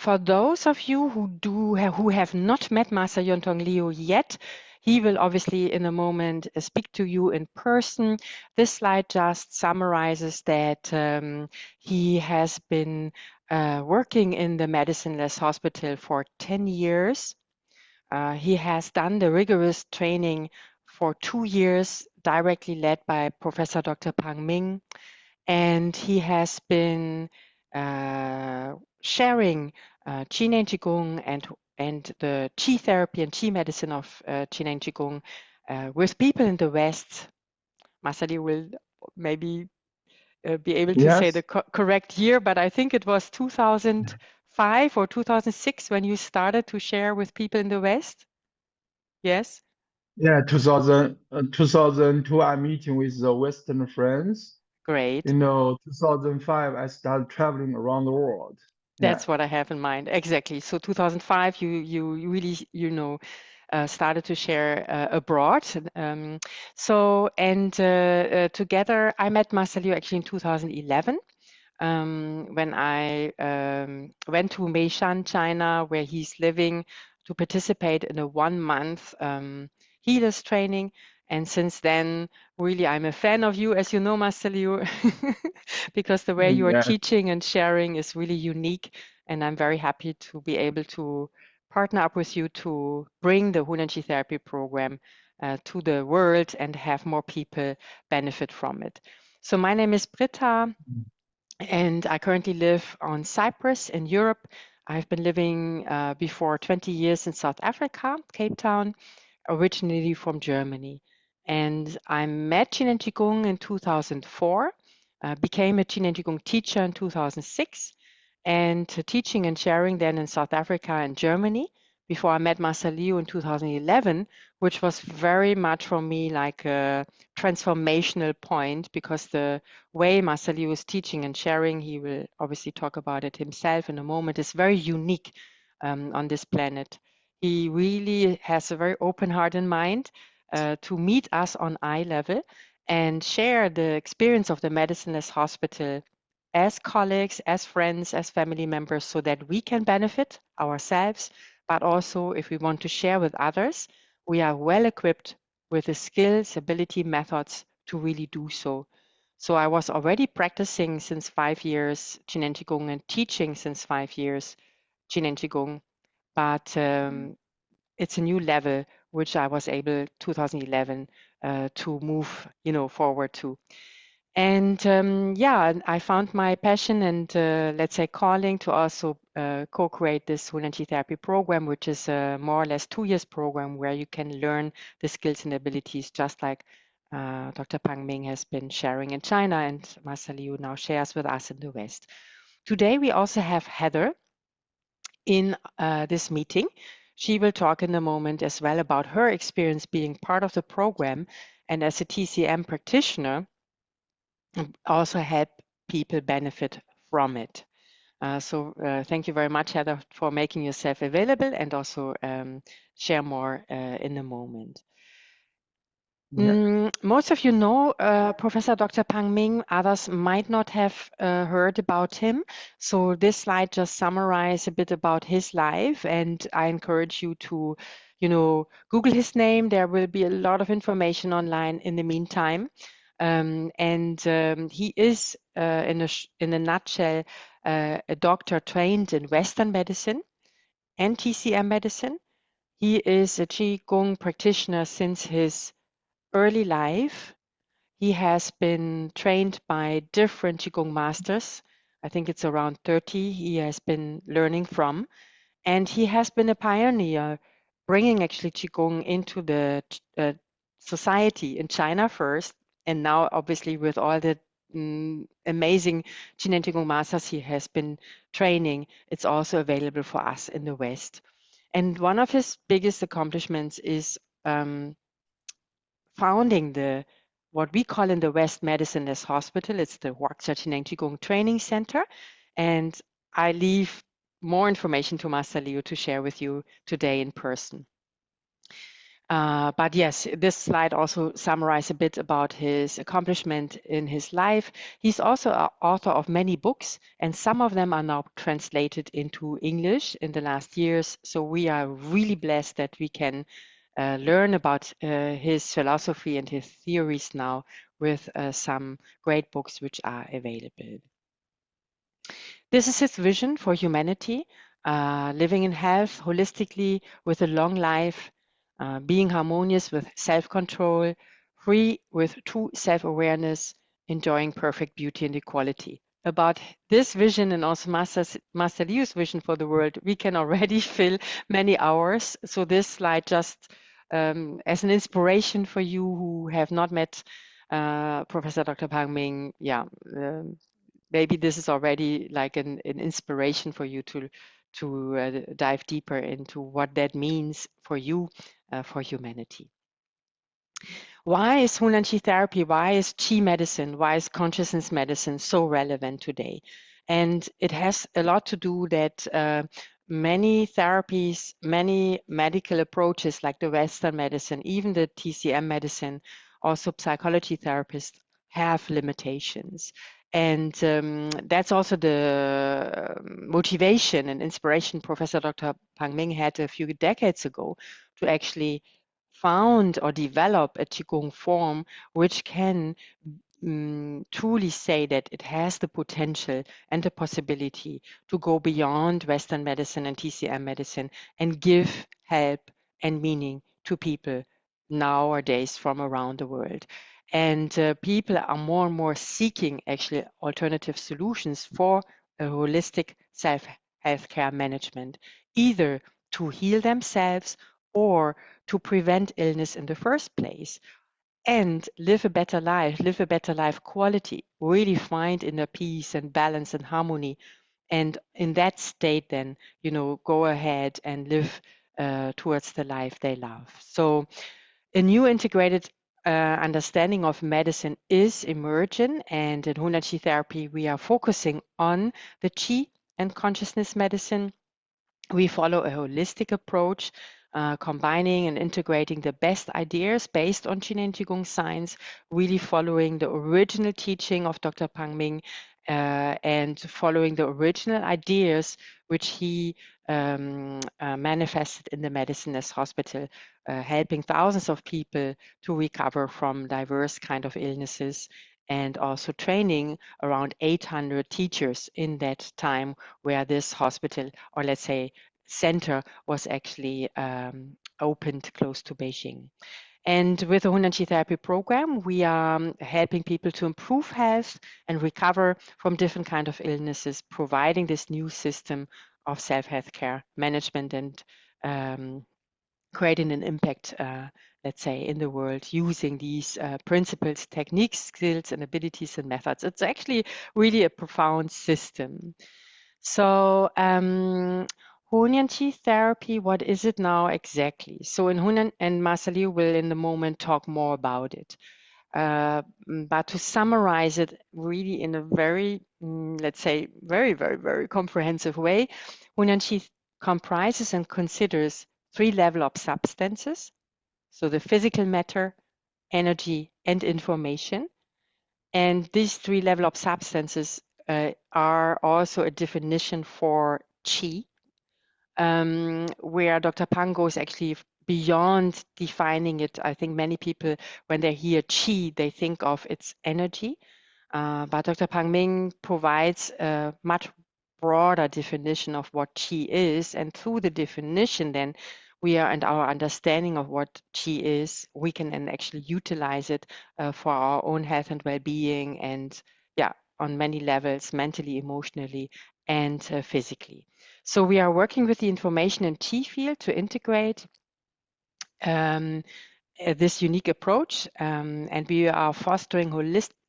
For those of you who have not met Master Yuantong Liu yet, he will obviously in a moment speak to you in person. This slide just summarizes that he has been working in the Medicineless Hospital for 10 years. He has done the rigorous training for 2 years, directly led by Professor Dr. Pang Ming, and he has been sharing Zhineng Qigong and the Qi therapy and Qi medicine of Zhineng Qigong with people in the West. Masali will maybe be able to say the Yes. correct year, but I think it was 2005 or 2006 when you started to share with people in the West. Yes, Yeah, 2002, I'm meeting with the Western friends. great. 2005, I started traveling around the world. Yeah. That's what I have in mind. Exactly. So 2005, you really, started to share abroad. Together, I met Marcelio actually in 2011 when I went to Meishan, China, where he's living to participate in a 1 month healers training. And since then, really, I'm a fan of you, as you know, Marcelio, because the way you are Yeah. teaching and sharing is really unique. And I'm very happy to be able to partner up with you to bring the Hunyuan Qi Therapy program to the world and have more people benefit from it. So my name is Britta, and I currently live on Cyprus in Europe. I've been living before 20 years in South Africa, Cape Town, originally from Germany. And I met Qigong Qigong in 2004, became a Qigong Qigong teacher in 2006, and teaching and sharing then in South Africa and Germany before I met Master Liu in 2011, which was very much for me like a transformational point because the way Master Liu is teaching and sharing, he will obviously talk about it himself in a moment, is very unique on this planet. He really has a very open heart and mind to meet us on eye level and share the experience of the Medicineless Hospital as colleagues, as friends, as family members, so that we can benefit ourselves, but also if we want to share with others, we are well equipped with the skills, ability, methods to really do so. So I was already practicing since 5 years Qigong Qigong and teaching since 5 years Qigong Qigong, but it's a new level which I was able 2011 to move, forward to. And yeah, I found my passion and let's say calling to also co-create this Hunyuan Qi Therapy program, which is a more or less 2 years program where you can learn the skills and abilities, just like Dr. Pang Ming has been sharing in China and Master Liu now shares with us in the West. Today we also have Heather in this meeting. She will talk in a moment as well about her experience being part of the program and as a TCM practitioner also help people benefit from it. Thank you very much, Heather, for making yourself available and also share more in a moment. Yeah. Most of you know Professor Dr. Pang Ming. Others might not have heard about him. So this slide just summarizes a bit about his life, and I encourage you to, Google his name. There will be a lot of information online in the meantime. He is, in a nutshell, a doctor trained in Western medicine and TCM medicine. He is a Qigong practitioner since his early life. He has been trained by different Qigong masters. I think it's around 30 he has been learning from. And he has been a pioneer, bringing actually Qigong into the society in China first, and now obviously with all the amazing Qigong Qigong masters he has been training, it's also available for us in the West. And one of his biggest accomplishments is founding what we call in the West Medicineless Hospital. It's the Huaxia Zhineng Qigong Training Center. And I leave more information to Master Liu to share with you today in person. But yes, this slide also summarizes a bit about his accomplishment in his life. He's also an author of many books, and some of them are now translated into English in the last years. So we are really blessed that we can learn about his philosophy and his theories now with some great books which are available. This is his vision for humanity, living in health holistically with a long life, being harmonious with self-control, free with true self-awareness, enjoying perfect beauty and equality. About this vision and also Master Liu's vision for the world, we can already fill many hours. So this slide just as an inspiration for you who have not met Professor Dr. Pang Ming, yeah, maybe this is already like an inspiration for you to dive deeper into what that means for you, for humanity. Why is Hunyuan Qi therapy, why is Qi medicine, why is consciousness medicine so relevant today? And it has a lot to do that many therapies, many medical approaches like the Western medicine, even the TCM medicine, also psychology therapists have limitations. And that's also the motivation and inspiration Professor Dr. Pang Ming had a few decades ago to actually found or develop a Qigong form which can truly say that it has the potential and the possibility to go beyond Western medicine and TCM medicine and give help and meaning to people nowadays from around the world. And people are more and more seeking actually alternative solutions for a holistic self-healthcare management, either to heal themselves or to prevent illness in the first place and live a better life quality, really find inner peace and balance and harmony. And in that state, then, go ahead and live towards the life they love. So a new integrated understanding of medicine is emerging, and in Hunyuan Qi therapy, we are focusing on the Qi and consciousness medicine. We follow a holistic approach, combining and integrating the best ideas based on Qin and Qigong science, really following the original teaching of Dr. Pang Ming and following the original ideas which he manifested in the Medicineless Hospital, helping thousands of people to recover from diverse kind of illnesses, and also training around 800 teachers in that time where this hospital, or let's say center, was actually opened close to Beijing. And with the Hunyuan Qi therapy program, we are helping people to improve health and recover from different kind of illnesses, providing this new system of self-health care management and creating an impact, let's say, in the world using these principles, techniques, skills, and abilities and methods. It's actually really a profound system. So Hunyuan Qi therapy, what is it now exactly? So in Hunyuan, and Master Liu will in the moment talk more about it. But to summarize it really in a very, let's say, very, very, very comprehensive way, Hunyuan Qi comprises and considers 3 levels of substances. So the physical matter, energy, and information. And these 3 levels of substances are also a definition for Qi, where Dr. Pang goes actually beyond defining it. I think many people, when they hear Qi, they think of its energy. But Dr. Pang Ming provides a much broader definition of what Qi is. And through the definition, then we are, and our understanding of what Qi is, we can then actually utilize it for our own health and well-being, and yeah, on many levels, mentally, emotionally, and physically. So we are working with the information and Qi field to integrate this unique approach, and we are fostering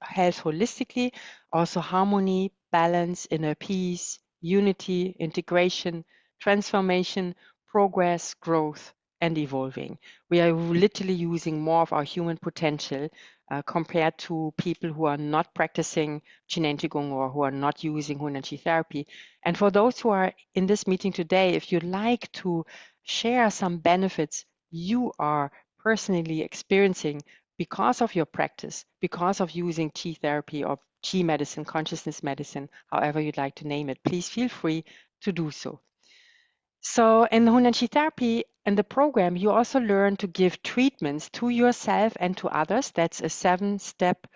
health holistically, also harmony, balance, inner peace, unity, integration, transformation, progress, growth, and evolving. We are literally using more of our human potential compared to people who are not practicing Qin Qigong or who are not using Hunyuan Qi therapy. And for those who are in this meeting today, if you'd like to share some benefits you are personally experiencing because of your practice, because of using Qi therapy or Qi medicine, consciousness medicine, however you'd like to name it, please feel free to do so. So in Hunyuan Qi Therapy, in the program, you also learn to give treatments to yourself and to others. That's a 7-step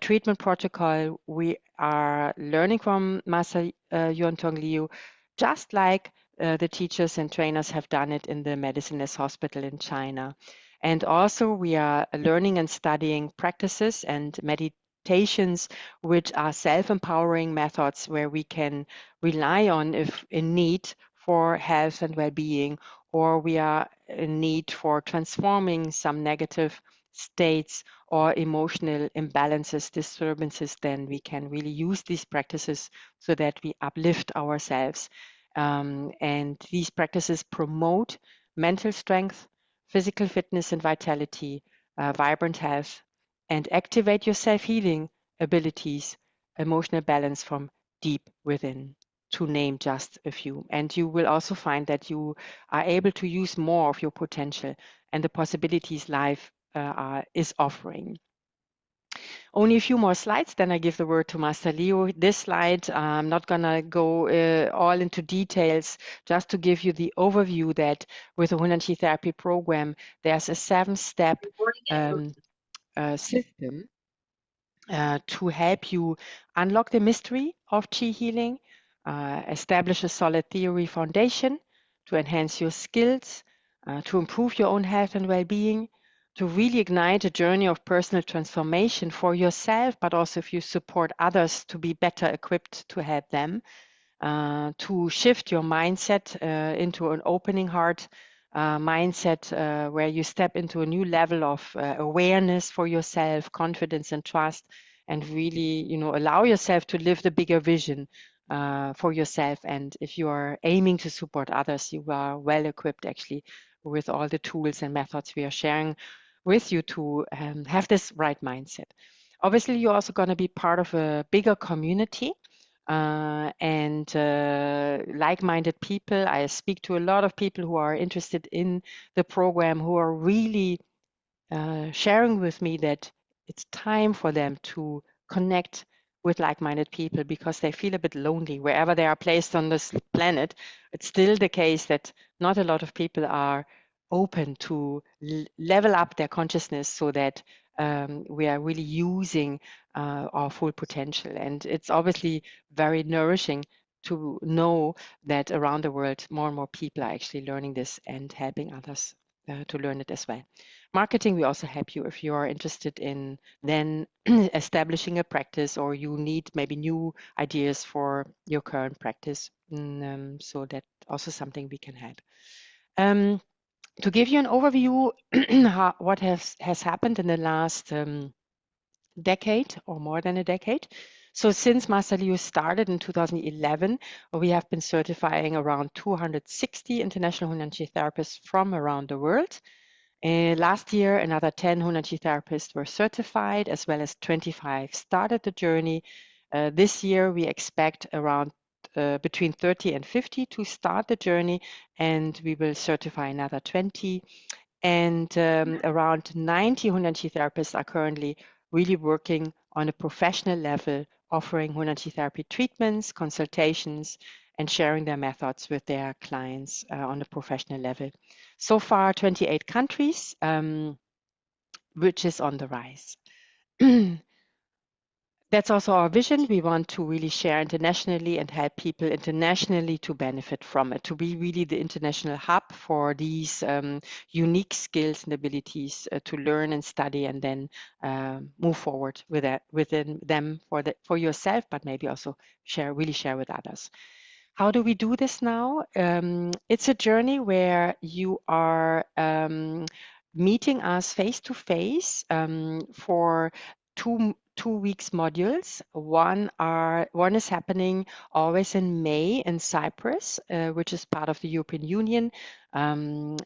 treatment protocol we are learning from Master Yuantong Liu, just like the teachers and trainers have done it in the Medicineless Hospital in China. And also we are learning and studying practices and meditations, which are self-empowering methods where we can rely on if in need for health and well-being, or we are in need for transforming some negative states or emotional imbalances, disturbances, then we can really use these practices so that we uplift ourselves. And these practices promote mental strength, physical fitness and vitality, vibrant health, and activate your self-healing abilities, emotional balance from deep within, to name just a few. And you will also find that you are able to use more of your potential and the possibilities life is offering. Only a few more slides, then I give the word to Master Leo. This slide, I'm not going to go all into details, just to give you the overview that with the Hunyuan Qi Therapy program, there's a 7-step system to help you unlock the mystery of Qi healing, establish a solid theory foundation, to enhance your skills, to improve your own health and well-being, to really ignite a journey of personal transformation for yourself, but also if you support others to be better equipped to help them, to shift your mindset into an opening heart mindset where you step into a new level of awareness for yourself, confidence and trust, and really, allow yourself to live the bigger vision for yourself. And if you are aiming to support others, you are well equipped actually with all the tools and methods we are sharing with you to have this right mindset. Obviously, you're also going to be part of a bigger community and like-minded people. I speak to a lot of people who are interested in the program, who are really sharing with me that it's time for them to connect with like-minded people because they feel a bit lonely wherever they are placed on this planet. It's still the case that not a lot of people are open to level up their consciousness so that we are really using our full potential. And it's obviously very nourishing to know that around the world, more and more people are actually learning this and helping others to learn it as well. Marketing, we also help you if you are interested in then establishing a practice or you need maybe new ideas for your current practice. So that also something we can help. To give you an overview, what has happened in the last decade or more than a decade. So since Master Liu started in 2011, we have been certifying around 260 international Hunyuan Qi therapists from around the world. Last year, another 10 Hunyuan Qi therapists were certified, as well as 25 started the journey. This year, we expect around between 30 and 50 to start the journey, and we will certify another 20. And around 90 Hunyuan Qi therapists are currently really working on a professional level, offering Hunyuan Qi therapy treatments, consultations, and sharing their methods with their clients on a professional level. So far, 28 countries, which is on the rise. That's also our vision. We want to really share internationally and help people internationally to benefit from it, to be really the international hub for these unique skills and abilities to learn and study and then move forward with that within them for yourself, but maybe also really share with others. How do we do this now? It's a journey where you are meeting us face to face for two weeks modules. One is happening always in May in Cyprus, which is part of the European Union, and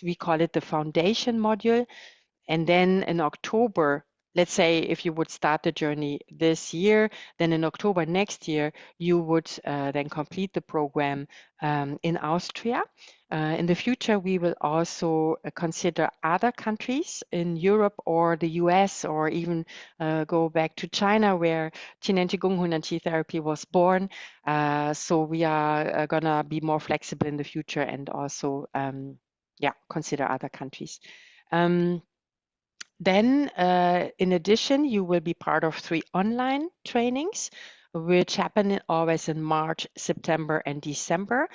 we call it the foundation module. And then in October, let's say if you would start the journey this year, then in October next year, you would then complete the program in Austria. In the future, we will also consider other countries in Europe or the US, or even go back to China, where Zhineng Qigong Hunyuan Qi Therapy was born. So we are going to be more flexible in the future and also consider other countries. Then, in addition, you will be part of 3 online trainings, which happen always in March, September, and December.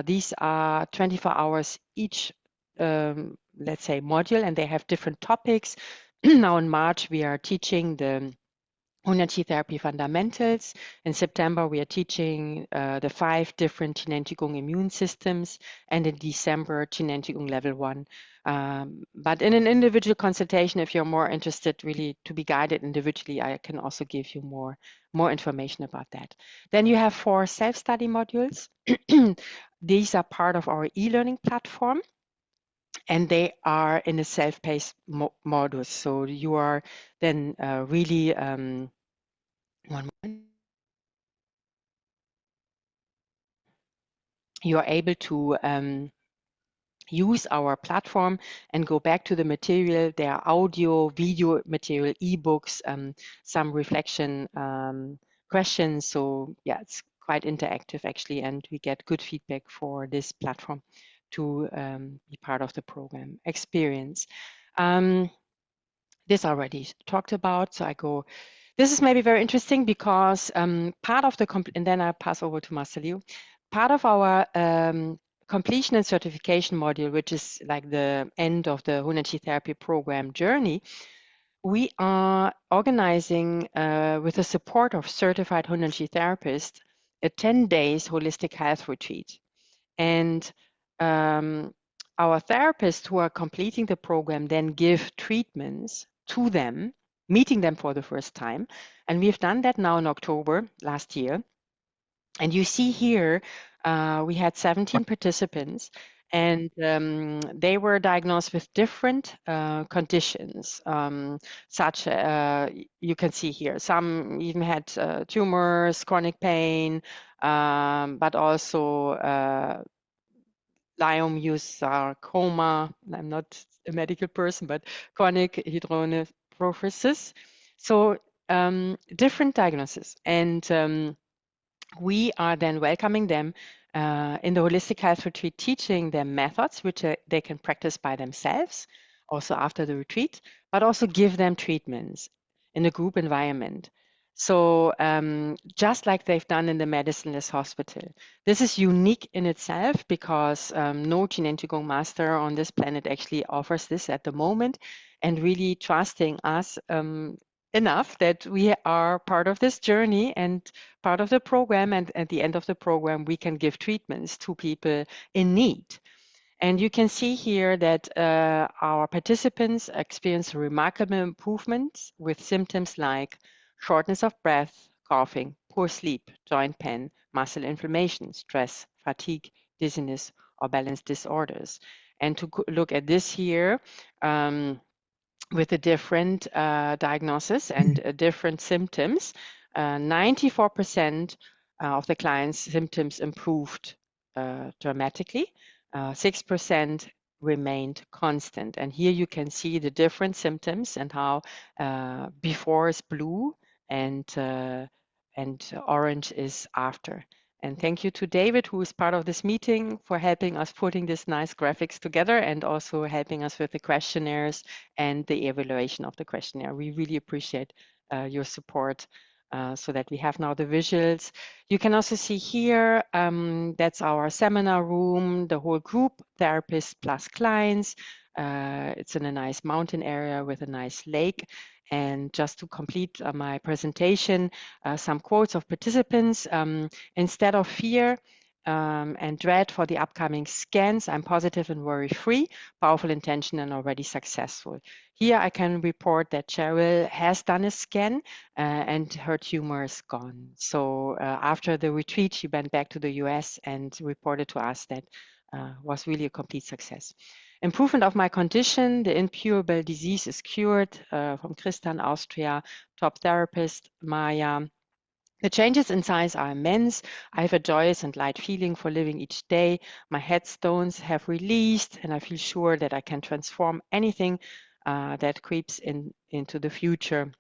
These are 24 hours each, let's say, module, and they have different topics. Now in March, we are teaching the Hunyuan Qi Therapy fundamentals. In September, we are teaching the 5 different Qigong Qigong immune systems, and in December, Qigong Qigong level 1. But in an individual consultation, if you're more interested really to be guided individually, I can also give you more information about that. Then you have 4 self-study modules. These are part of our e-learning platform, and they are in a self-paced modus. So you are then really one moment. You are able to use our platform and go back to the material. There are audio, video material, ebooks, some reflection questions. So yeah, it's quite interactive actually, and we get good feedback for this platform to be part of the program experience. This already talked about, so I go. This is maybe very interesting because part of the, and then I pass over to Master Liu. Part of our completion and certification module, which is like the end of the Hunyuan Qi Therapy program journey, we are organizing with the support of certified Hunyuan Qi therapists a 10 days holistic health retreat. And our therapists who are completing the program then give treatments to them, meeting them for the first time. And we've done that now in October last year. And you see here, we had 17 participants, and they were diagnosed with different conditions, such you can see here. Some even had tumors, chronic pain, but also leiomyosarcoma. I'm not a medical person, but chronic hydronephrosis. So different diagnoses. And we are then welcoming them in the Holistic Health Retreat, teaching them methods which they can practice by themselves, also after the retreat, but also give them treatments in a group environment. So just like they've done in the medicineless hospital. This is unique in itself because no Qigong Qigong master on this planet actually offers this at the moment, and really trusting us enough that we are part of this journey and part of the program, and at the end of the program we can give treatments to people in need. And you can see here that our participants experience remarkable improvements with symptoms like shortness of breath, coughing, poor sleep, joint pain, muscle inflammation, stress, fatigue, dizziness, or balance disorders. And to look at this here, with a different diagnosis and different symptoms, 94% of the clients' symptoms improved dramatically. 6% remained constant. And here you can see the different symptoms and how before is blue and orange is after. And thank you to David, who is part of this meeting, for helping us putting this nice graphics together and also helping us with the questionnaires and the evaluation of the questionnaire. We really appreciate your support so that we have now the visuals. You can also see here, that's our seminar room, the whole group, therapists plus clients. It's in a nice mountain area with a nice lake. And just to complete my presentation, some quotes of participants. Instead of fear and dread for the upcoming scans, I'm positive and worry-free, powerful intention, and already successful. Here I can report that Cheryl has done a scan and her tumor is gone. So after the retreat, she went back to the US and reported to us that was really a complete success. improvement of my condition. The incurable disease is cured, from Christian, Austria, top therapist, Maya. The changes in size are immense. I have a joyous and light feeling for living each day. My headstones have released, and I feel sure that I can transform anything that creeps into the future.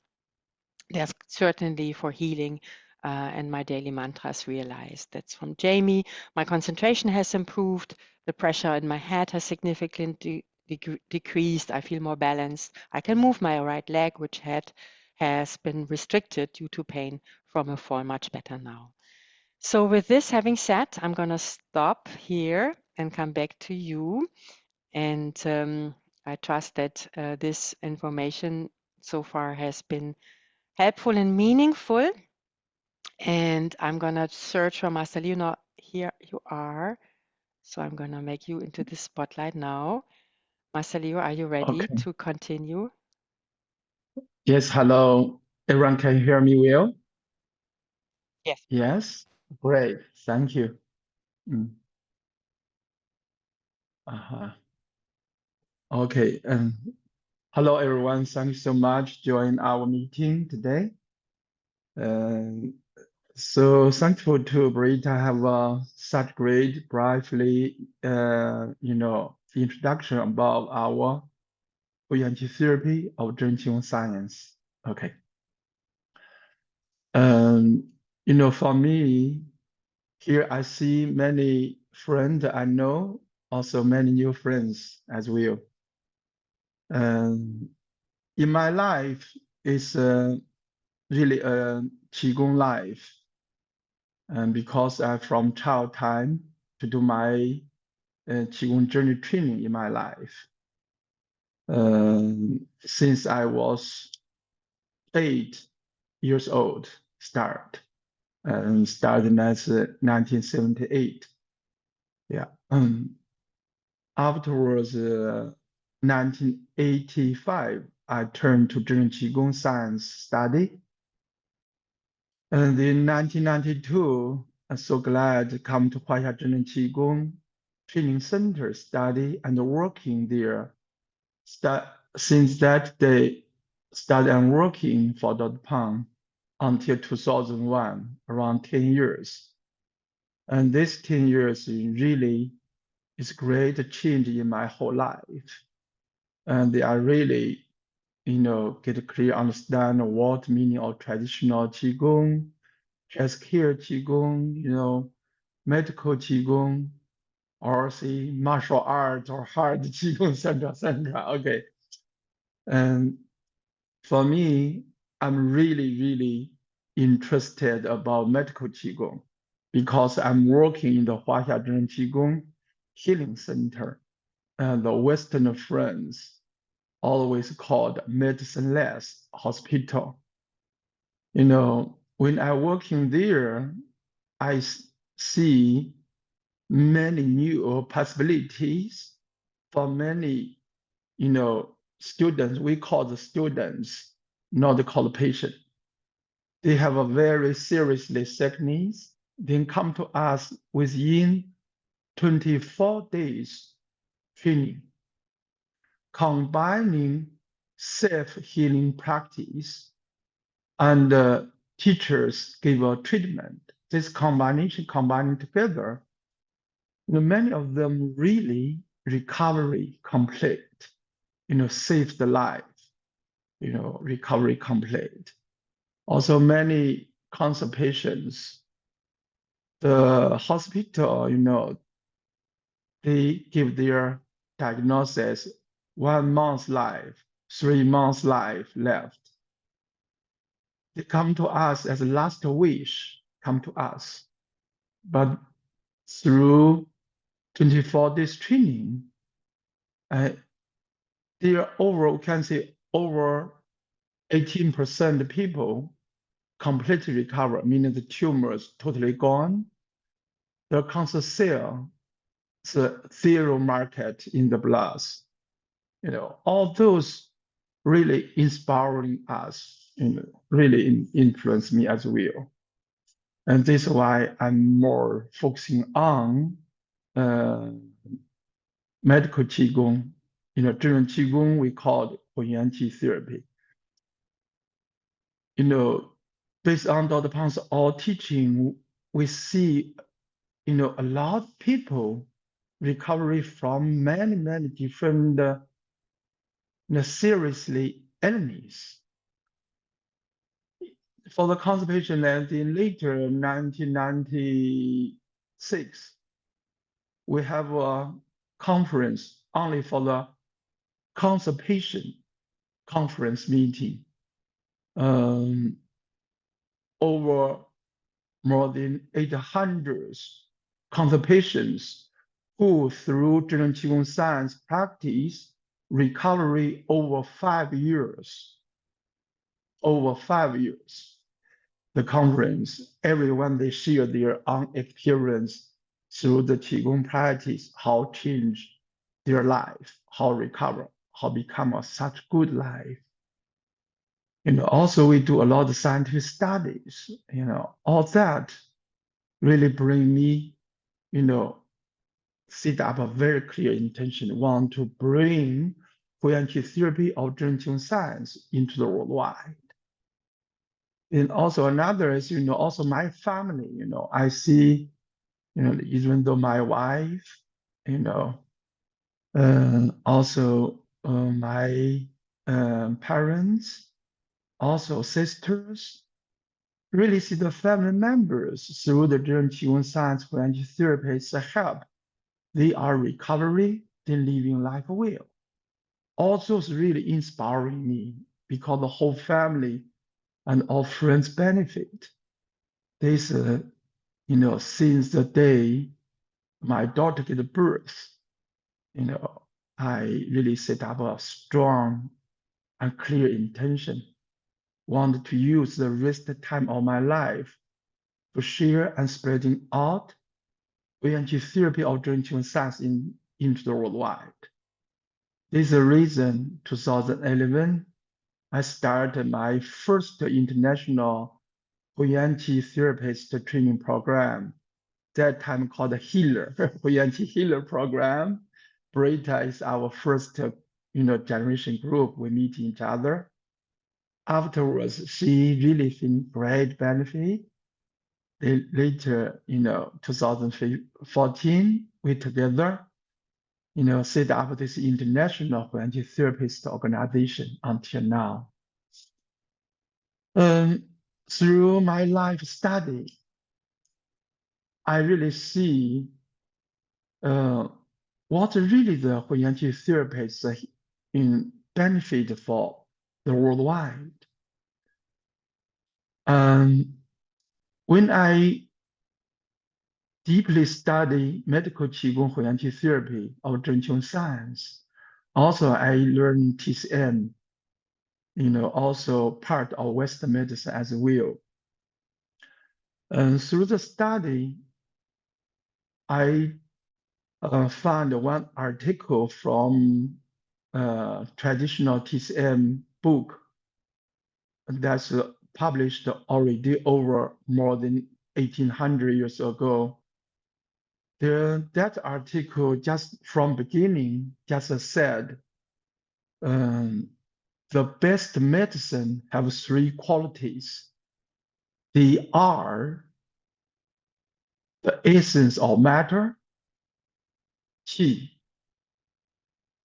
There's certainly for healing, and my daily mantras realized. That's from Jamie. My concentration has improved. The pressure in my head has significantly decreased. I feel more balanced. I can move my right leg, which has been restricted due to pain from a fall, much better now. So with this having said, I'm going to stop here and come back to you. And I trust that this information so far has been helpful and meaningful. And I'm going to search for Master Liu. Now, here you are. So I'm going to make you into the spotlight now. Master Liu, are you ready Okay. to continue? Yes, hello. Everyone can hear me well? Yes. Yes? Great. Thank you. Uh-huh. Okay. Hello, everyone. Thank you so much for joining our meeting today. So thankful to Brita have such great, briefly, introduction about our Hunyuan Qi Therapy of Zhineng science. Okay. For me, here I see many friends I know, also many new friends as well. In my life, it's really a Qigong life. And because I from child time to do my Qigong journey training in my life. Since I was 8 years old, started as 1978. Yeah. Afterwards, 1985, I turned to Zhineng Qigong science study. And in 1992, I'm so glad to come to Huaxia Zhineng Qigong Training Center study and working there. Since that day, started and working for Dr. Pang until 2001, around 10 years. And this 10 years really is great change in my whole life. And I really, get a clear understand what meaning of traditional Qigong, healthcare Qigong, medical Qigong, or say martial arts or hard Qigong, etc., etc. Okay. And for me, I'm really, really interested about medical Qigong because I'm working in the Huaxia Zhineng Qigong Healing Center. And the Western friends always called medicine-less hospital. When I working there, I see many new possibilities for many, students. We call the students, not called patient. They have a very seriously sick needs. Then come to us within 24 days training, combining self-healing practice and teachers give a treatment. This combination combining together, many of them really recovery complete, save the life, recovery complete. Also many cancer patients, the hospital, they give their diagnosis 1 month life, 3 months life left. They come to us as a last wish, come to us. But through 24 days training, there are over, can say over 18% of people completely recover, meaning the tumor is totally gone. The cancer cell, the zero market in the blood. All those really inspiring us, really influence me as well. And this is why I'm more focusing on medical Qigong. Zhineng Qigong, we call it Hunyuan Qi Therapy. Based on Dr. Pang's all teaching, we see, a lot of people recovery from many, many different seriously illness. For the constipation, and in later 1996, we have a conference only for the constipation conference meeting. Over more than 800 constipations who, through Zhineng Qigong science practice, recovery over 5 years. Over 5 years. The conference, everyone, they share their own experience through the Qigong practice, how change their life, how recover, how become a such good life. Also we do a lot of scientific studies, all that really bring me, set up a very clear intention, want to bring Hunyuan Qi Therapy or Zhineng Qigong science into the worldwide. And also another is, also my family, I see, even though my wife, also my parents, also sisters, really see the family members through the Zhineng Qigong science Hunyuan Qi therapies help. They are recovering, they're living life well. Also, it's really inspiring me because the whole family and all friends benefit. This, since the day my daughter gave birth, I really set up a strong and clear intention, wanted to use the rest time of my life to share and spreading out Hunyuan Qi therapy or Zhineng Qigong science into the worldwide. This is the reason 2011, I started my first international Hunyuan Qi therapist training program, that time called the Healer, Hunyuan Qi Healer program. Brita is our first, generation group. We meet each other. Afterwards, she really seen great benefit. Later, 2014, we together, set up this international Hunyuan Qi therapist organization until now. Through my life study, I really see what really the Hunyuan Qi therapists in benefit for the worldwide. When I deeply study medical Qigong Hunyuan Qi therapy or Zhineng Qigong science, also I learned TCM, also part of Western medicine as well. And through the study, I found one article from traditional TCM book that's published already over more than 1800 years ago. That article just from beginning just said the best medicine have 3 qualities. They are the essence of matter, Qi,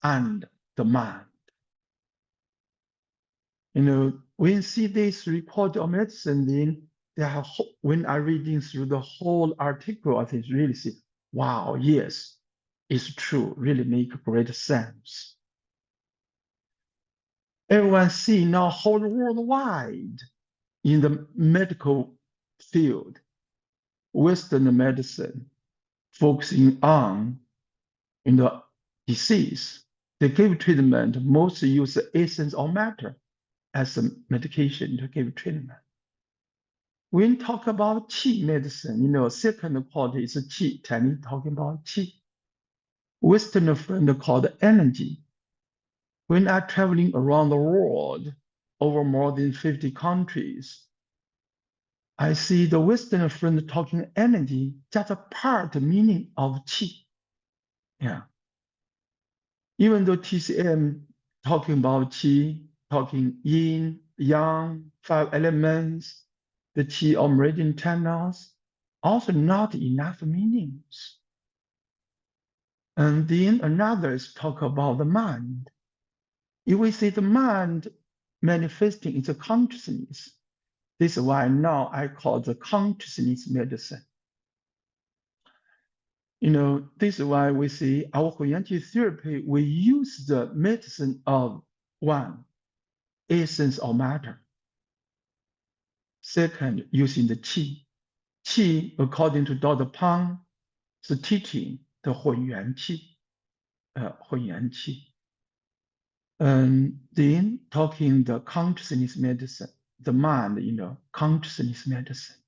and the mind. When you see this 3 qualities of medicine, then when I reading through the whole article, I think really see, wow, yes, it's true, really make great sense. Everyone see now whole worldwide in the medical field, Western medicine focusing on disease. They give treatment, most use the essence of matter as a medication to give treatment. When you talk about Qi medicine, second quality is Qi, Chinese talking about Qi. Western friend called energy. When I'm traveling around the world, over more than 50 countries, I see the Western friend talking energy, just a part meaning of Qi. Yeah. Even though TCM talking about Qi, talking yin, yang, 5 elements, the Qi or meridian channels, also not enough meanings. And then another is talk about the mind. If we see the mind manifesting in the consciousness, this is why now I call the consciousness medicine. This is why we see our Hunyuan Qi therapy, we use the medicine of one, essence of matter. Second, using the Qi. Qi, according to Dr. Pang's teaching, the Hunyuan Qi, Hunyuan Qi. And then talking the consciousness medicine, the mind, consciousness medicine.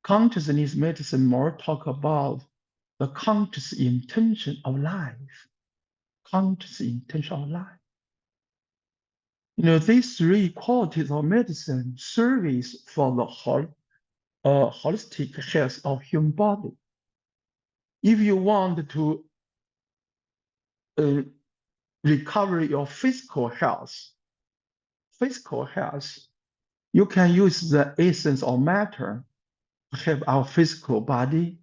Consciousness medicine more talk about the conscious intention of life. Conscious intention of life. These 3 qualities of medicine service for the holistic health of human body. If you want to recover your physical health, you can use the essence of matter to help our physical body.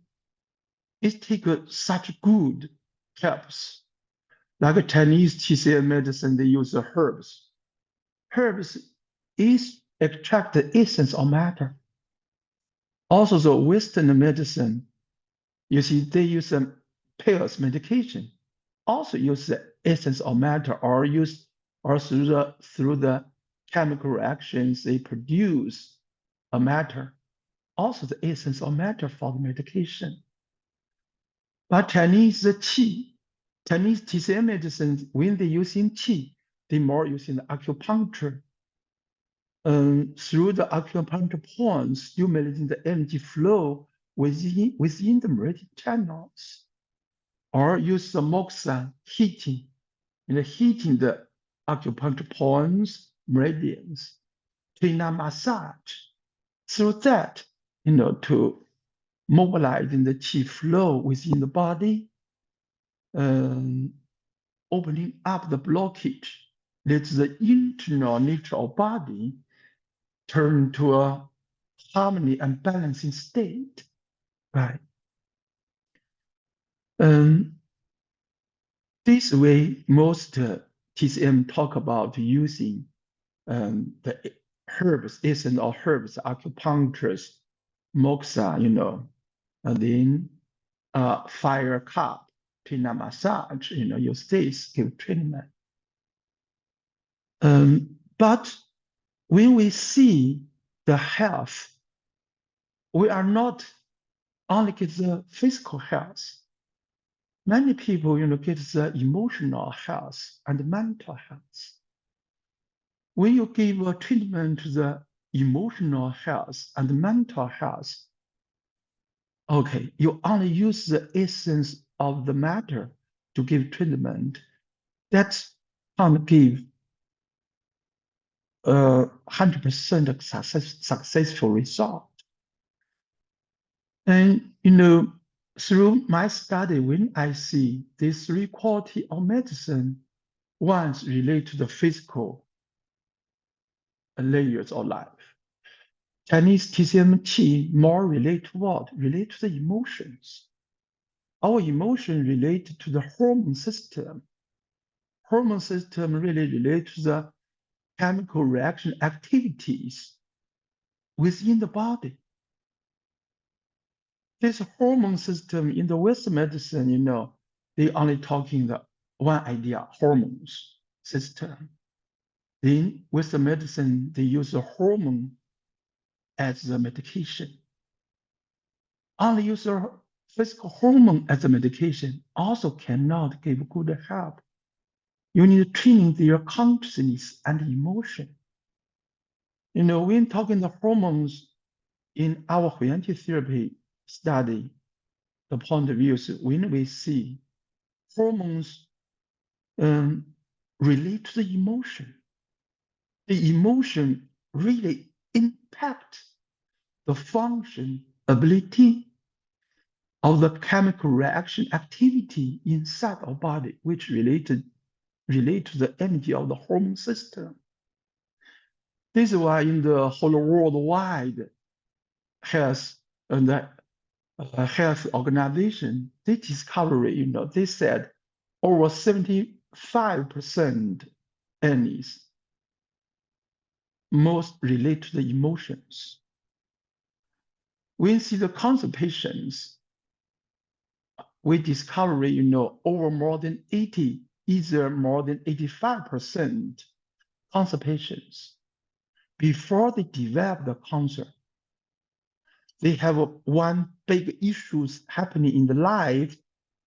It takes such good helps. Like a Chinese TCM medicine, they use the herbs. Herbs is extract the essence of matter. Also, the Western medicine, you see, they use pills, medication, also use the essence of matter, or through the chemical reactions they produce a matter, also the essence of matter for the medication. But Chinese TCM medicine, when they using Qi, they more using the acupuncture. Through the acupuncture points, stimulating the energy flow within the meridian channels, or use the moxa heating, heating the acupuncture points, meridians, Trina massage. Through that, to mobilizing the qi flow within the body, opening up the blockage, let the internal nature of body turn to a harmony and balancing state, right? This way, most TCM talk about using the herbs, essence of herbs, acupuncturists, moxa, and then fire cup, pina massage, use this, give treatment. But when we see the health, we are not only get the physical health. Many people, get the emotional health and mental health. When you give a treatment to the emotional health and mental health, okay, you only use the essence of the matter to give treatment. That can't give 100% successful result. And through my study, when I see these 3 qualities of medicine, one's related to the physical layers of life. Chinese TCM Qi more relate to what? Relate to the emotions. Our emotion related to the hormone system. Hormone system really relate to the chemical reaction activities within the body. This hormone system in the Western medicine, they only talking the one idea, hormones system. Then Western medicine, they use the hormone as the medication. Only use the physical hormone as a medication also cannot give good help. You need training their consciousness and emotion. When talking the hormones in our Hunyuan Qi therapy study, the point of view is when we see hormones relate to the emotion really impact the function, ability of the chemical reaction activity inside our body, which relate to the energy of the hormone system. This is why in the whole worldwide health and health organization, they discovered, they said over 75% illness most relate to the emotions. We see the consultations, we discover, over more than 80, either more than 85% cancer patients, before they develop the cancer, they have one big issues happening in the life,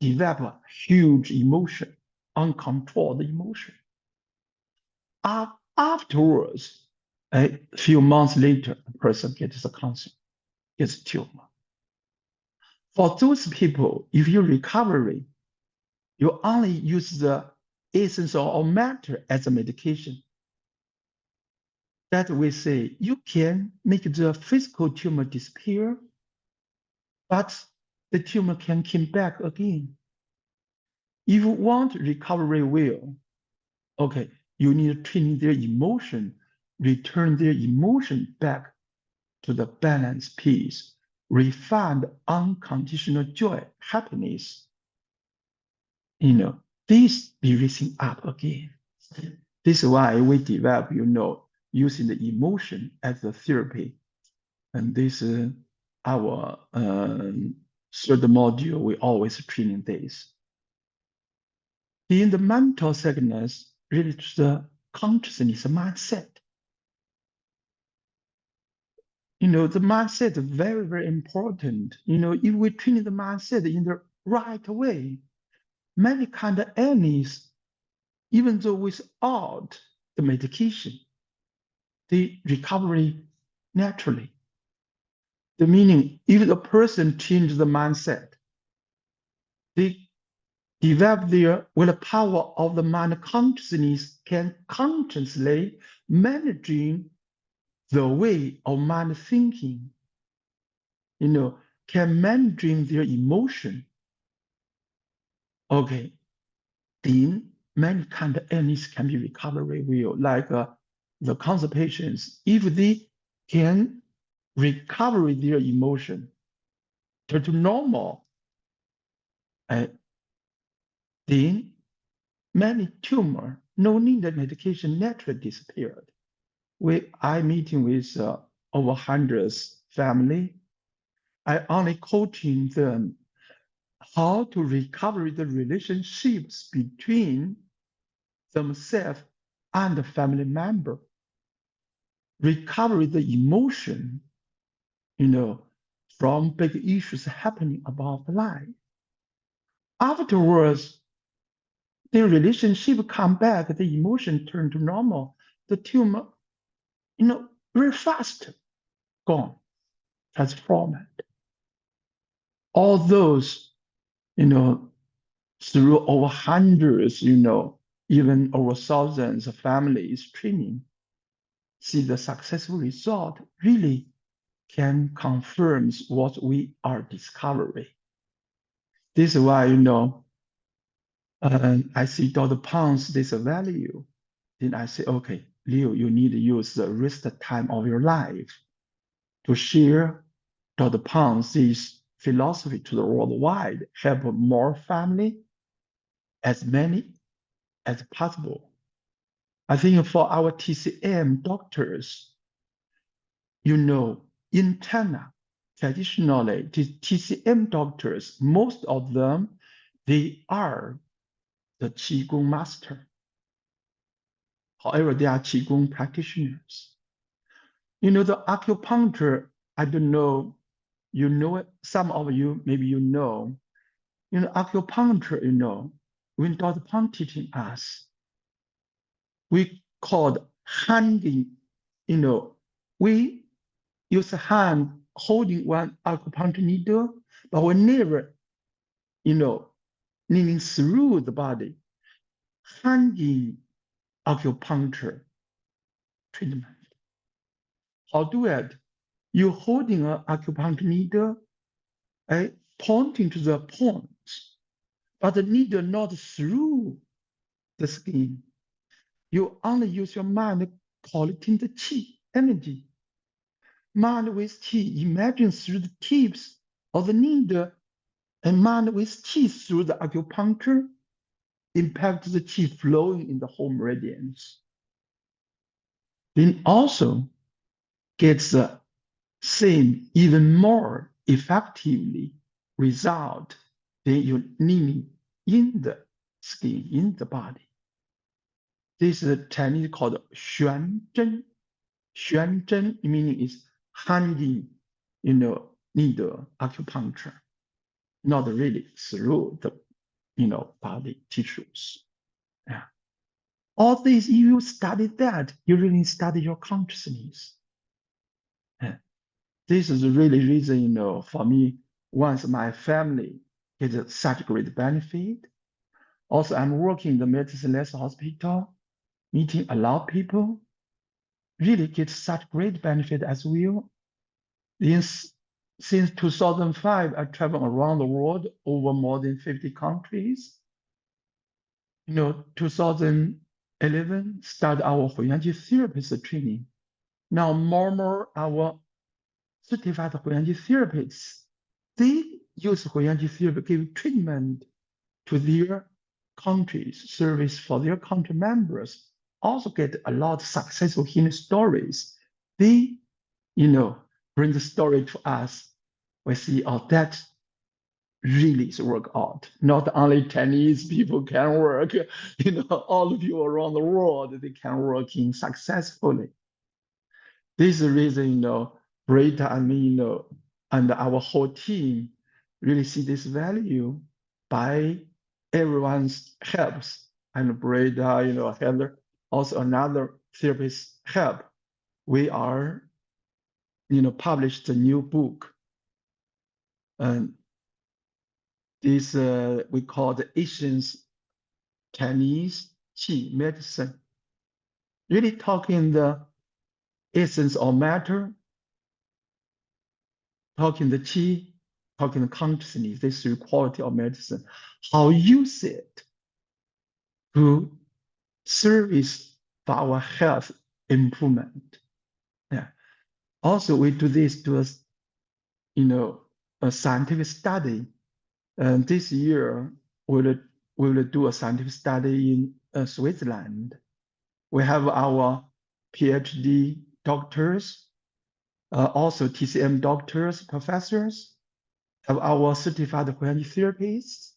develop a huge emotion, uncontrolled emotion. Afterwards, a few months later, the person gets the cancer, gets tumor. For those people, if you recover, you only use the essence of matter as a medication. That we say you can make the physical tumor disappear, but the tumor can come back again. If you want recovery well, okay, you need to train their emotion, return their emotion back to the balanced peace, refined unconditional joy, happiness. This be raising up again. This is why we develop, using the emotion as a therapy. And this is our third module, we always training this. In the mental sickness, really to the consciousness mindset. The mindset is very, very important. If we train the mindset in the right way, many kind of illness, even though without the medication, the recovery naturally. The meaning, if the person changes the mindset, they develop their willpower of the mind consciousness can consciously managing the way of mind thinking, can managing their emotion. Okay, then many kind of illness can be recovered well, like the cancer patients, if they can recover their emotion to normal, then many tumor, no need of medication naturally disappeared. I meeting with over hundreds family. I only coaching them how to recover the relationships between themselves and the family member. Recover the emotion, from big issues happening about life. Afterwards, the relationship come back, the emotion turn to normal, the tumor, very fast gone, transformed. All those, through over hundreds, even over thousands of families training, see the successful result really can confirm what we are discovering. This is why, I see Dr. Pang's this value. Then I say, okay, Liu, you need to use the rest time of your life to share Dr. Pang's this philosophy to the worldwide, help more family, as many as possible. I think for our TCM doctors, in China, traditionally, the TCM doctors, most of them, they are the Qigong master. However, they are Qigong practitioners. The acupuncture, I don't know, it, some of you, maybe acupuncture, when Dr. Pang teaching us, we called handing, we use a hand holding one acupuncture needle, but we never, needing through the body, handing acupuncture treatment. How do it? You holding an acupuncture needle, pointing to the point, but the needle not through the skin. You only use your mind collecting the qi energy. Mind with qi, imagine through the tips of the needle, and mind with qi through the acupuncture, impact the qi flowing in the whole meridians. Then also gets the same, even more effectively result than you kneading in the skin, in the body. This is a Chinese called Xuan Zhen. Xuan Zhen meaning is handing, needle acupuncture, not really through the, body tissues. Yeah. All this, you study that, you really study your consciousness. Yeah. This is really reason, for me, once my family gets such great benefit. Also, I'm working in the medicine-less hospital, meeting a lot of people, really get such great benefit as well. Since 2005, I travel around the world over more than 50 countries. 2011, start our Hunyuan Qi therapist training. Now more our certified Hunyuan Qi therapists, they use Hunyuan Qi therapy, give treatment to their countries, service for their country members, also get a lot of successful healing stories. They, bring the story to us. We see, oh, that really is work out. Not only Chinese people can work, all of you around the world, they can working successfully. This is the reason, Brita and me, and our whole team really see this value by everyone's helps. And Brita, Heather, also another therapist help. We are, published a new book. And this we call the Asians Chinese Qi medicine. Really talking the essence of matter, talking the Qi, talking the consciousness, this is quality of medicine. How use it to service for our health improvement. Yeah. Also, we do this to a scientific study. And this year, we will do a scientific study in Switzerland. We have our PhD doctors, also TCM doctors, professors, have our certified Hunyuan Qi therapists.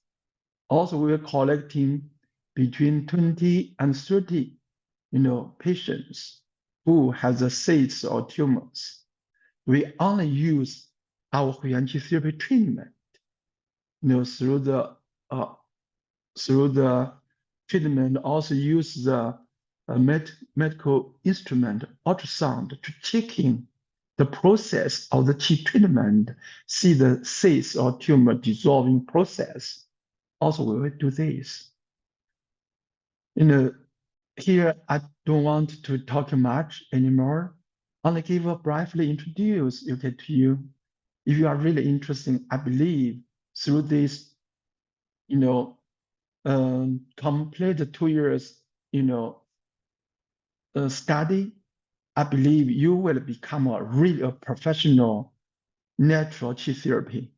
Also, we are collecting between 20 and 30, patients who has the cysts or tumors. We only use our Hunyuan Qi therapy treatment, through the treatment, also use the medical instrument, ultrasound, to checking the process of the Qi treatment, see the cyst or tumor dissolving process. Also, we will do this. Here I don't want to talk much anymore. Only give a briefly introduce to you. If you are really interested, I believe through this, complete 2 years, study, I believe you will become a real professional natural Qi therapy.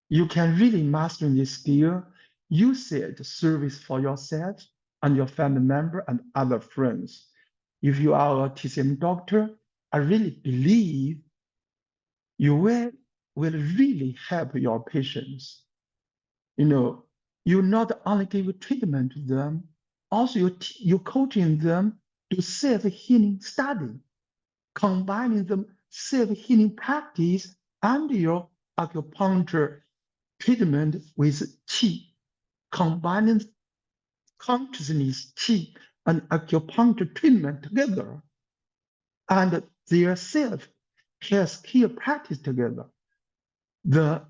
You can really master this skill, use it to service for yourself and your family member and other friends. If you are a TCM doctor, I really believe you will really help your patients. You not only give treatment to them, also you coaching them to self-healing study, combining them self-healing practice and your acupuncture treatment with Qi, combining consciousness, Qi, and acupuncture treatment together, and their self-health care practice together. The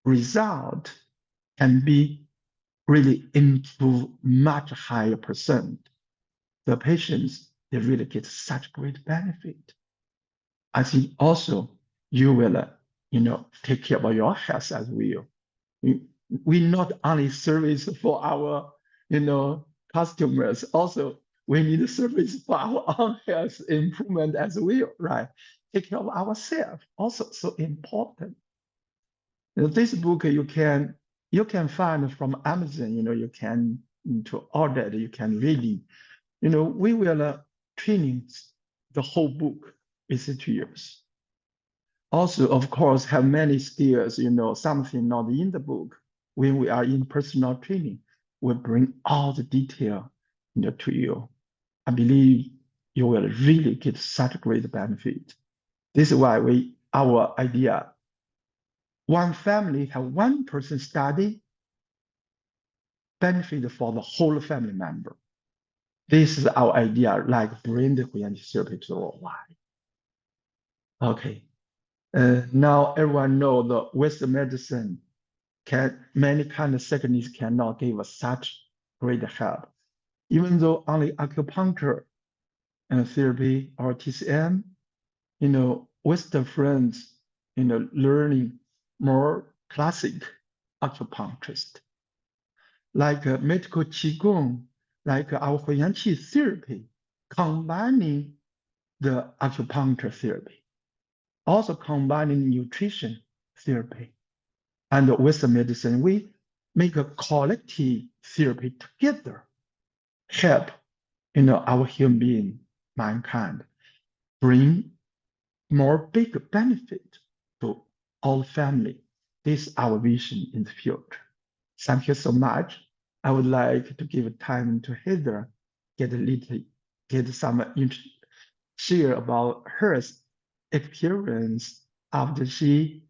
result can be really improve much higher percent. The patients, they really get such great benefit. I think also you will take care of your health as well. We not only service for our, customers, also we need service for our own health improvement as well, right? Take care of ourselves, also so important. This book you can find from Amazon. You can to order it. You can read it. We will training the whole book is 2 years. Also, of course, have many skills. Something not in the book. When we are in personal training, we bring all the detail to you. I believe you will really get such great benefit. This is why our idea. One family have one person study, benefit for the whole family member. This is our idea, like bring the Hunyuan Qi Therapy to worldwide. Okay. Now everyone know the Western medicine many kind of techniques cannot give us such great help. Even though only acupuncture and therapy or TCM, Western friends, learning more classic acupuncturist. Like medical Qigong, like our Hunyuan Qi Therapy, combining the acupuncture therapy, also combining nutrition therapy and Western medicine. We make a collective therapy together, help our human being, mankind, bring more big benefit to all family. This is our vision in the future. Thank you so much. I would like to give time to Heather, get some share about her experience after she,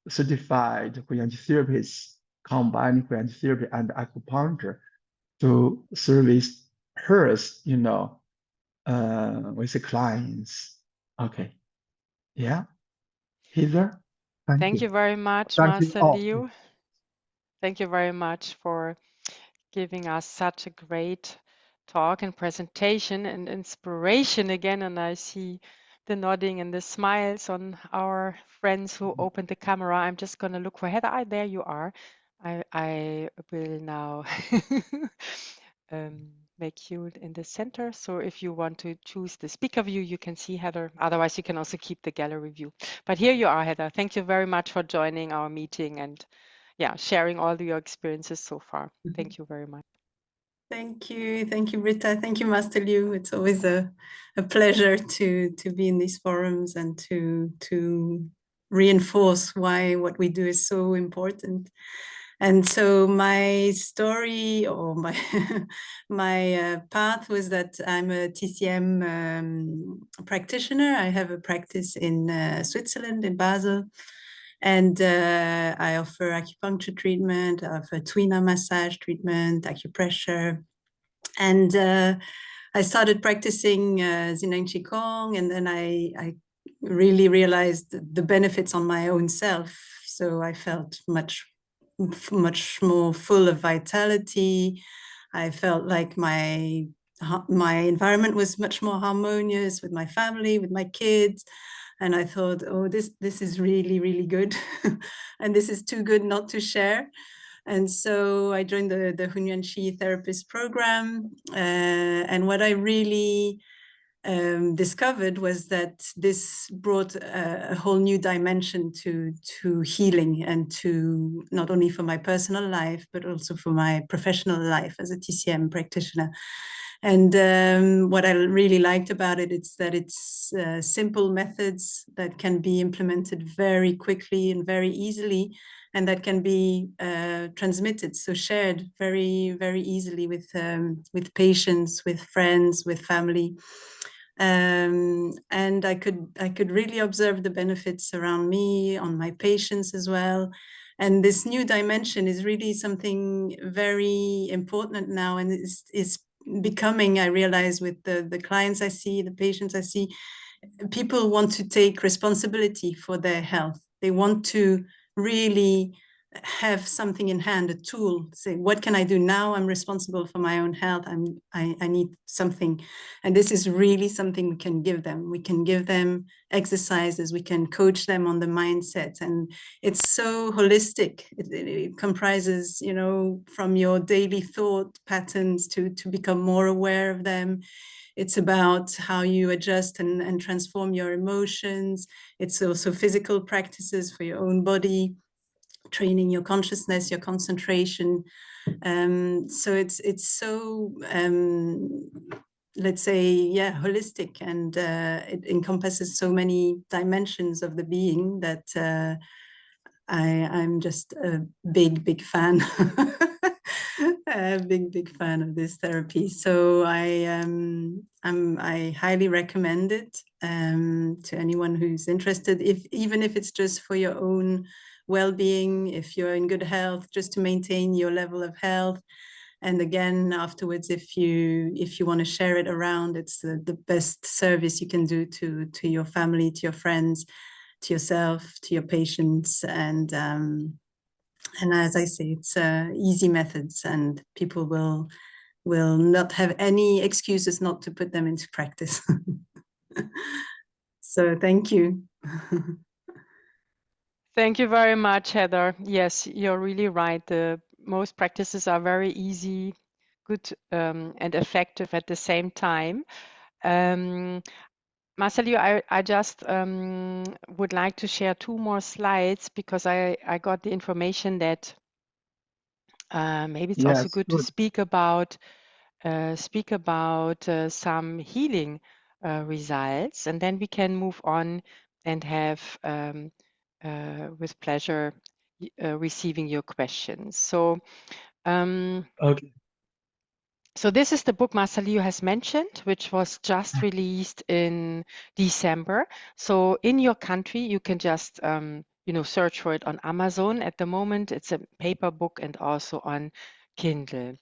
certified Hunyuan Qi therapist, combining Hunyuan Qi therapy and acupuncture to service hers, with the clients. Okay. Yeah. Heather, Thank you. you very much, Thank you Master all. Liu. Thank you very much for giving us such a great talk and presentation and inspiration again. And I see the nodding and the smiles on our friends who opened the camera. I'm just going to look for Heather. Ah, there you are. I will now make you in the center. So if you want to choose the speaker view, you can see Heather. Otherwise, you can also keep the gallery view. But here you are, Heather. Thank you very much for joining our meeting and sharing all your experiences so far. Thank you very much. Thank you, Britta. Thank you, Master Liu. It's always a pleasure to be in these forums and to reinforce why what we do is so important. And so my story or my path was that I'm a TCM practitioner. I have a practice in Switzerland, in Basel. And I offer acupuncture treatment, I offer tuina massage treatment, acupressure. And I started practicing Zhineng Qigong, and then I really realized the benefits on my own self. So I felt much more full of vitality. I felt like my environment was much more harmonious with my family, with my kids. And I thought, oh, this is really, really good. And this is too good not to share. And so I joined the Hunyuan Qi Therapist program. And what I really discovered was that this brought a whole new dimension to healing, and to not only for my personal life, but also for my professional life as a TCM practitioner. And what I really liked about it is that it's simple methods that can be implemented very quickly and very easily, and that can be transmitted, so shared very, very easily with patients, with friends, with family. And I could really observe the benefits around me, on my patients as well. And this new dimension is really something very important now, and is becoming, I realize, with the clients I see, the patients I see, people want to take responsibility for their health. They want to really have something in hand, a tool, say, what can I do now? I'm responsible for my own health. I need something. And this is really something we can give them. We can give them exercises. We can coach them on the mindset. And it's so holistic. It comprises, you know, from your daily thought patterns to become more aware of them. It's about how you adjust and transform your emotions. It's also physical practices for your own body, training your consciousness, your concentration. So it's so let's say, yeah, holistic, and it encompasses so many dimensions of the being that I'm just a big fan, a big fan of this therapy. So I highly recommend it to anyone who's interested, even if it's just for your own well-being, if you're in good health, just to maintain your level of health. And again, afterwards, if you want to share it around, it's the best service you can do to your family, to your friends, to yourself, to your patients. And as I say, it's easy methods, and people will not have any excuses not to put them into practice. So thank you. Thank you very much, Heather. Yes, you're really right. The most practices are very easy, good, and effective at the same time. Master Liu, I just would like to share 2 more slides, because I got the information that maybe it's also Yes, good to good. speak about some healing results, and then we can move on and have with pleasure receiving your questions. So Okay. so this is the book Master Liu has mentioned, which was just released in December. So in your country, you can just search for it on Amazon. At the moment, it's a paper book and also on Kindle.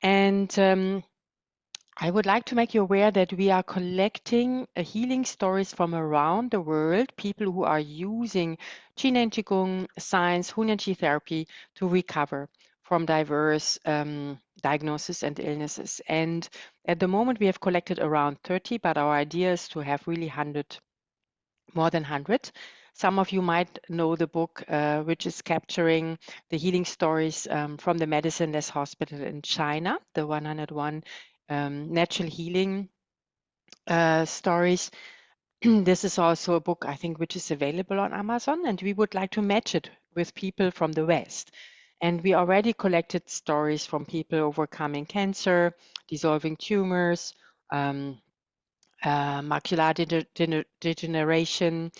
And I would like to make you aware that we are collecting healing stories from around the world, people who are using Zhineng Qigong science, Hunyuan Qi Therapy to recover from diverse diagnoses and illnesses. And at the moment, we have collected around 30, but our idea is to have really 100, more than 100. Some of you might know the book, which is capturing the healing stories from the Medicineless Hospital in China, the 101 natural healing stories. This is also a book, I think, which is available on Amazon, and we would like to match it with people from the West. And we already collected stories from people overcoming cancer, dissolving tumors, macular degeneration,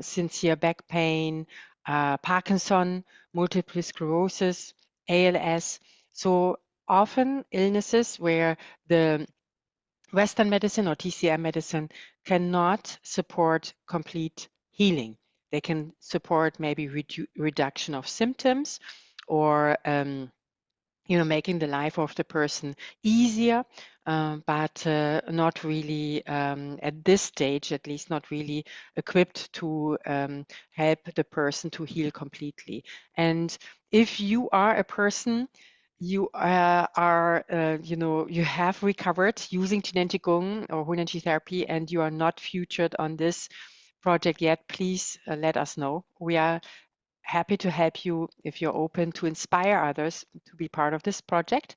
sincere back pain, Parkinson, multiple sclerosis, ALS. So often illnesses where the Western medicine or TCM medicine cannot support complete healing. They can support maybe reduction of symptoms, or making the life of the person easier, but not really, at this stage, at least not really equipped to help the person to heal completely. And if you are a person, you you have recovered using Zhineng Qigong or Hunyuan Qi Therapy, and you are not featured on this project yet, please let us know. We are happy to help you if you're open to inspire others to be part of this project,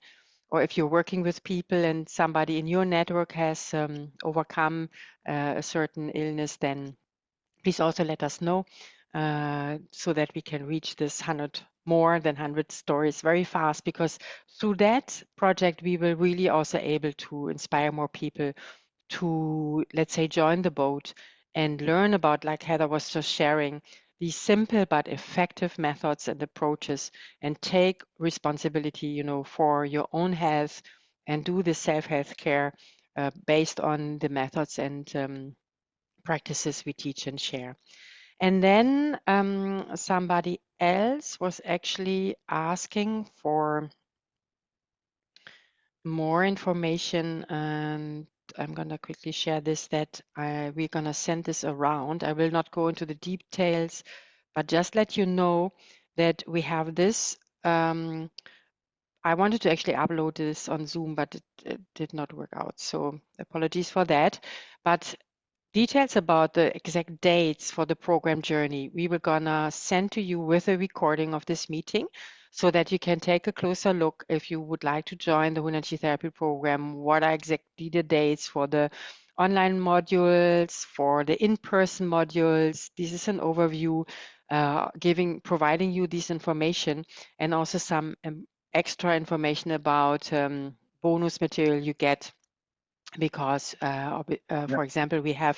or if you're working with people and somebody in your network has overcome a certain illness, then please also let us know so that we can reach this more than 100 stories very fast, because through that project we will really also able to inspire more people to, let's say, join the boat and learn about, like Heather was just sharing, these simple but effective methods and approaches, and take responsibility, for your own health, and do the self-health care based on the methods and practices we teach and share. And then somebody else was actually asking for more information, and I'm going to quickly share this, that we're going to send this around. I will not go into the details, but just let you know that we have this. I wanted to actually upload this on Zoom, but it did not work out. So apologies for that. But details about the exact dates for the program journey, we were gonna send to you with a recording of this meeting so that you can take a closer look if you would like to join the Hunyuan Qi Therapy program. What are exactly the dates for the online modules, for the in-person modules? This is an overview providing you this information, and also some extra information about bonus material you get, because for example, we are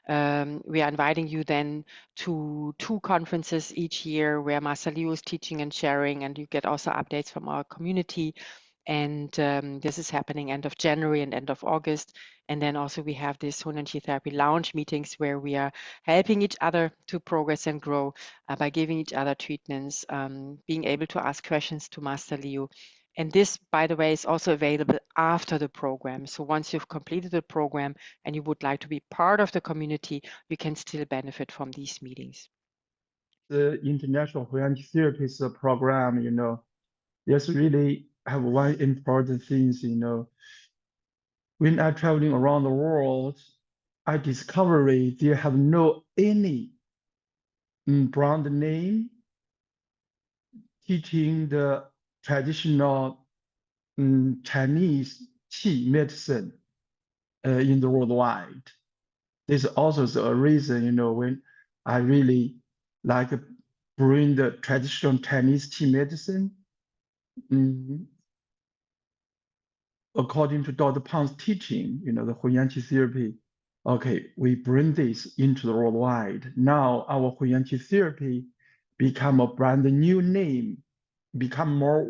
inviting you then to 2 conferences each year where Master Liu is teaching and sharing, and you get also updates from our community. And this is happening end of January and end of August. And then also we have this Hunyuan Qi Therapy lounge meetings where we are helping each other to progress and grow by giving each other treatments, being able to ask questions to Master Liu. And this, by the way, is also available after the program. So once you've completed the program and you would like to be part of the community, you can still benefit from these meetings. The International Hunyuan Qi Therapist program, there's really have one important thing, when I'm traveling around the world, I discovered there have no any brand name teaching the traditional Chinese Qi medicine in the worldwide. This is also a reason, when I really like bring the traditional Chinese Qi medicine. According to Dr. Pang's teaching, the Hunyuan Qi therapy, okay, we bring this into the worldwide. Now our Hunyuan Qi therapy become a brand new name, become more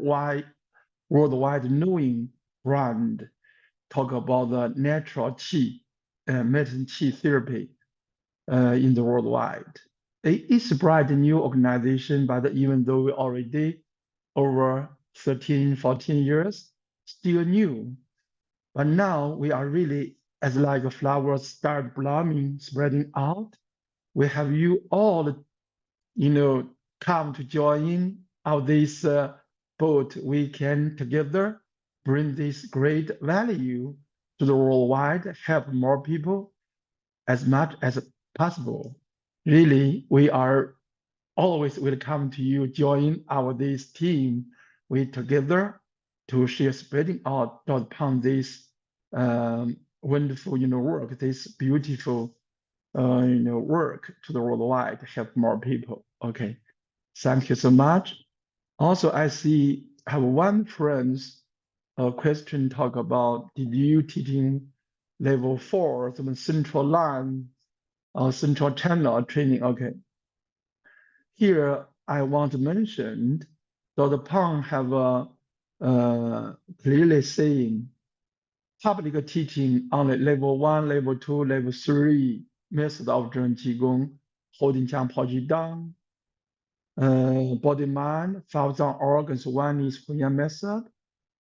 worldwide knowing brand. Talk about the natural Qi, medicine Qi therapy in the worldwide. It's a brand new organization, but even though we already over 13, 14 years, still new. But now we are really, as like a flower start blooming, spreading out. We have you all, come to join our this boat. We can together bring this great value to the worldwide, help more people as much as possible. Really, we are always welcome to you join our this team. We together to share spreading out upon this wonderful work, this beautiful work to the worldwide to help more people. Okay, thank you so much. Also, I have one friend's question talk about, did you teaching level 4 some central line or central channel training? Okay. Here, I want to mention Dr. Pang have clearly saying public teaching on the level 1, level 2, level 3 method of Zhineng Qigong, holding Jiang Paoji down, body mind, 5,000 organs, one is Hunyuan method.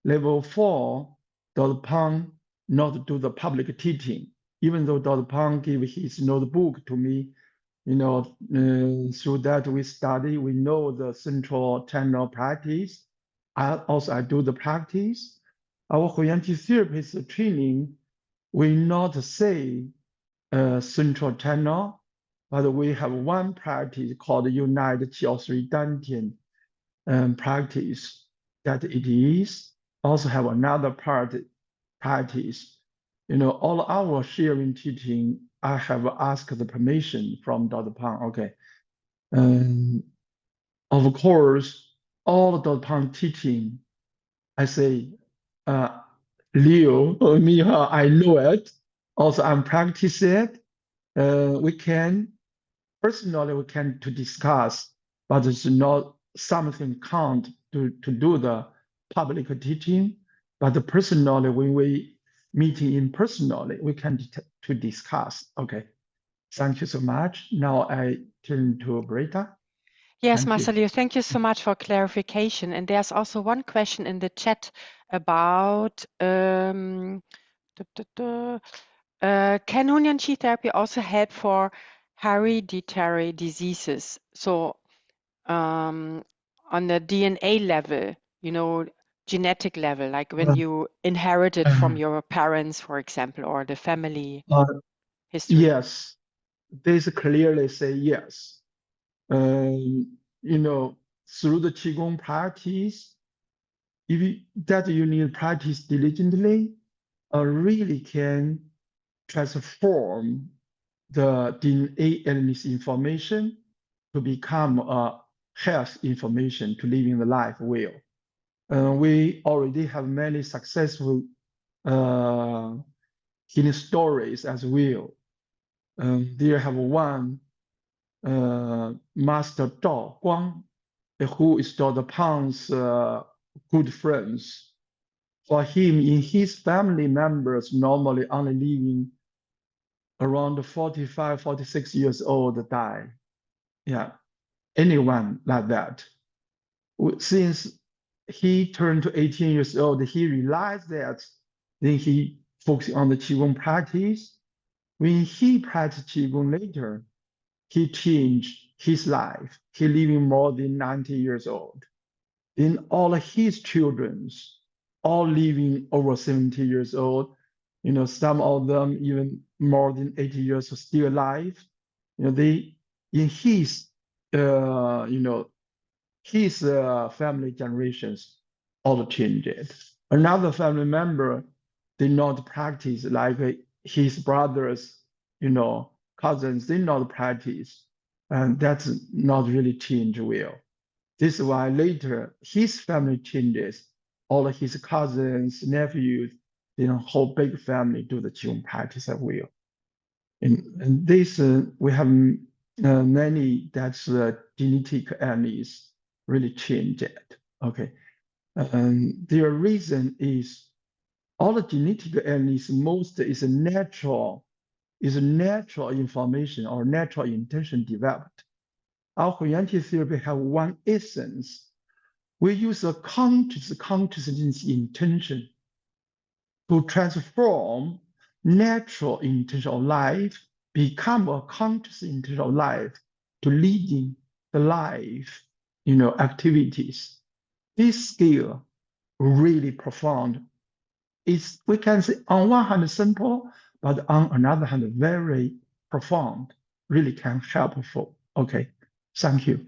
Level 4, Dr. Pang not do the public teaching, even though Dr. Pang gave his notebook to me. Through that we study, we know the central channel practice. I do the practice. Our Hunyuan Qi therapist training, we not say central channel, but we have one practice called United Qi or 3 Dantian practice that it is. Also have another practice. All our sharing teaching, I have asked the permission from Dr. Pang. Okay. Of course, all Dr. Pang teaching, I say, Liu, me, I know it. Also, I'm practicing it. We can to discuss, but it's not something count to do the public teaching. But personally, when we meeting in personally, we can to discuss. Okay, thank you so much. Now I turn to Britta. Yes, Master Liu, thank you so much for clarification. And there's also one question in the chat about can Hunyuan Qi therapy also help for hereditary diseases? So on the DNA level, you know, genetic level, like when you inherit it from your parents, for example, or the family history? Yes, this clearly say yes. You know, through the Qigong practice, that you need practice diligently, really can transform the DNA and this information to become health information to living the life well. We already have many successful healing stories as well. There have one Master Zhao Guang, who is Dr. Pang's good friends. For him, in his family members, normally only living around 45, 46 years old die. Yeah, anyone like that. Since he turned to 18 years old, he realized that, then he focused on the Qigong practice. When he practiced Qigong later, he changed his life. He living more than 90 years old. Then all his children's all living over 70 years old. You know, some of them even more than 80 years still alive. You know, they in his his family generations all changed. Another family member did not practice like his brothers, cousins did not practice, and that's not really changed well. This is why later his family changes. All of his cousins, nephews, whole big family do the Qigong practice as well. And this, we have many that's genetic elements really changed. Okay. Their reason is all the genetic elements most is natural information or natural intention developed. Our Hunyuan Qi therapy have one essence. We use a consciousness intention to transform natural intention of life, become a conscious intention of life to leading the life, activities. This skill really profound. We can say on one hand simple, but on another hand very profound. Really can helpful. Okay, thank you.